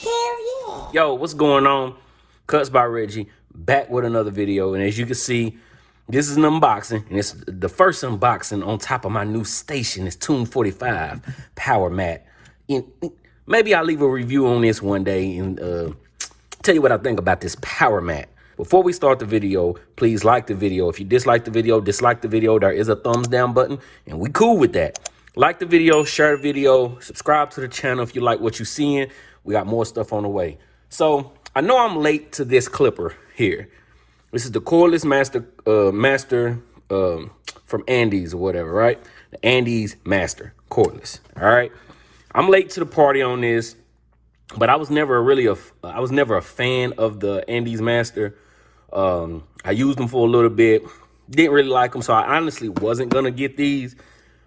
Hell yeah. Yo, what's going on? Cuts by Reggie, back with another video. And as you can see, this is an unboxing, and it's the first unboxing on top of my new station. It's Tune 45 Power Mat. Maybe I'll leave a review on this one day and tell you what I think about this Power Mat. Before we start the video, please like the video. If you dislike the video, dislike the video. There is a thumbs down button, and we cool with that. Like the video, share the video, subscribe to the channel if you like what you're seeing. We got more stuff on the way. So I know I'm late to this clipper here. This is the Cordless Master from Andis or whatever, right? The Andis Master Cordless. All right. I'm late to the party on this, but I was never a fan of the Andis Master. I used them for a little bit, didn't really like them, so I honestly wasn't gonna get these.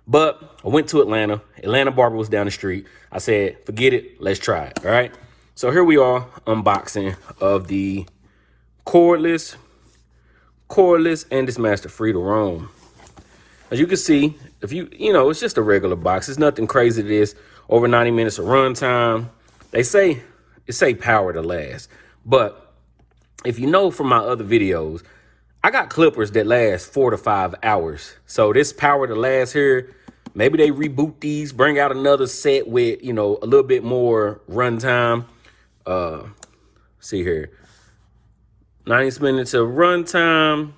But I went to Atlanta. Atlanta Barber was down the street. I said, forget it, let's try it. All right. So here we are, unboxing of the cordless Andis Master Free to Roam. As you can see, if it's just a regular box. It's nothing crazy to this. Over 90 minutes of run time. It say power to last. But if you know from my other videos, I got clippers that last 4 to 5 hours. So this power to last here, maybe they reboot these, bring out another set with, a little bit more run time. See here. 90 minutes of run time,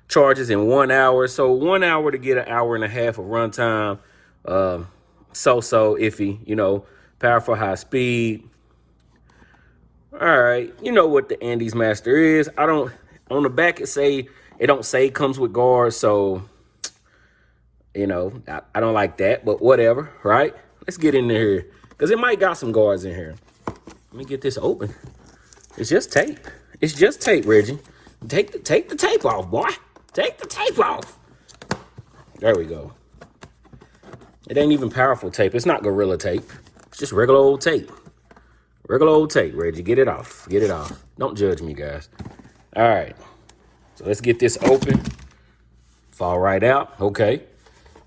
charges in 1 hour. So 1 hour to get an hour and a half of run time. So iffy, powerful, high speed. All right, you know what the Andis Master is. On the back it don't say it comes with guards, so I don't like that, but whatever, right? Let's get in here because it might got some guards in here. Let me get this open. It's just tape. It's just tape, Reggie. Take the tape off, boy. Take the tape off. There we go. It ain't even powerful tape. It's not Gorilla tape. It's just regular old tape. Regular old tape, Reggie. Get it off. Get it off. Don't judge me, guys. All right. So let's get this open. Fall right out. Okay.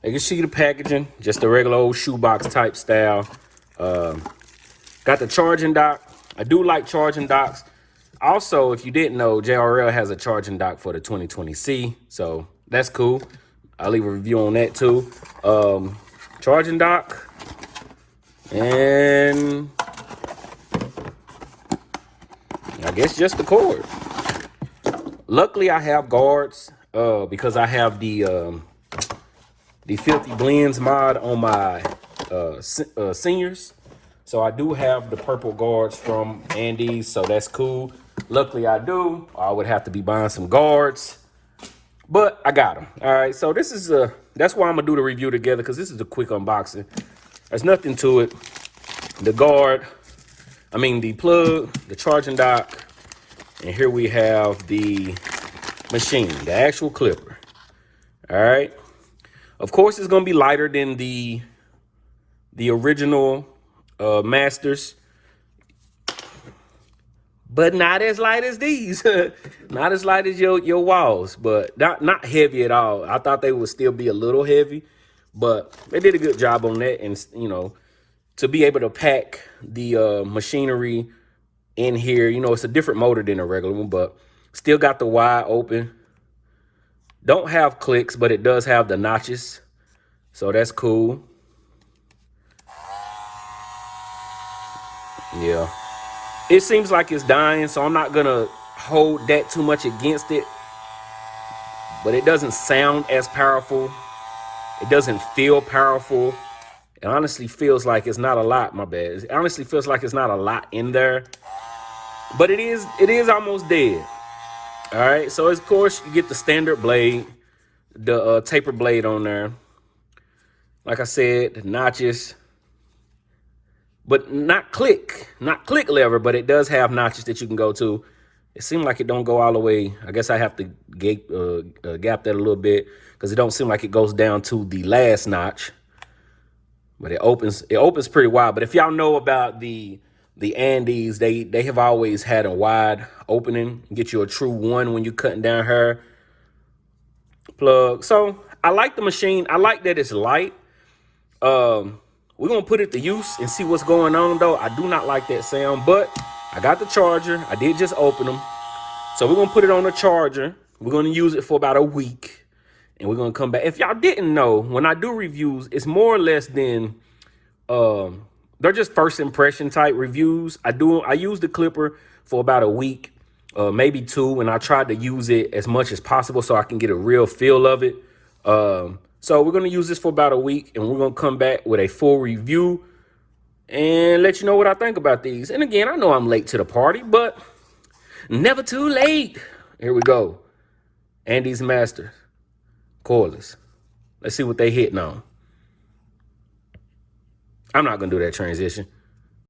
You can see the packaging. Just a regular old shoebox type style. Got the charging dock. I do like charging docks. Also, if you didn't know, JRL has a charging dock for the 2020C. So that's cool. I'll leave a review on that too. Charging dock. And I guess just the cord. Luckily, I have guards because I have the Filthy Blends mod on my seniors. So I do have the purple guards from Andis, so that's cool. Luckily, I do. I would have to be buying some guards, but I got them. All right, so this is that's why I'm gonna do the review together because this is a quick unboxing. There's nothing to it. The plug, the charging dock, and here we have the machine, the actual clipper. All right. Of course, it's gonna be lighter than the original Masters, but not as light as these. Not as light as your walls, but not heavy at all. I thought they would still be a little heavy, but they did a good job on that. And to be able to pack the machinery in here, it's a different motor than a regular one, but still got the wide open. Don't have clicks, but it does have the notches, so that's cool. Yeah, it seems like it's dying, so I'm not gonna hold that too much against it, but it doesn't sound as powerful. It doesn't feel powerful. It honestly feels like it's not a lot. My bad. It honestly feels like it's not a lot in there, but it is almost dead. All right, so of course you get the standard blade, the taper blade on there. Like I said, the notches, but not click lever, but it does have notches that you can go to. It seems like it don't go all the way. I guess I have to gap that a little bit because it don't seem like it goes down to the last notch. But it opens pretty wide. But if y'all know about the Andis, they have always had a wide opening. Get you a true one when you're cutting down hair. Plug. So I like the machine. I like that it's light. we're going to put it to use and see what's going on, though. I do not like that sound, but I got the charger. I did just open them. So we're going to put it on the charger. We're going to use it for about a week, and we're going to come back. If y'all didn't know, when I do reviews, it's more or less than, they're just first impression type reviews. I use the clipper for about a week, maybe 2, and I tried to use it as much as possible so I can get a real feel of it. So we're going to use this for about a week, and we're going to come back with a full review and let you know what I think about these. And again, I know I'm late to the party, but never too late. Here we go. Andis Masters, Cordless. Let's see what they hitting on. I'm not going to do that transition.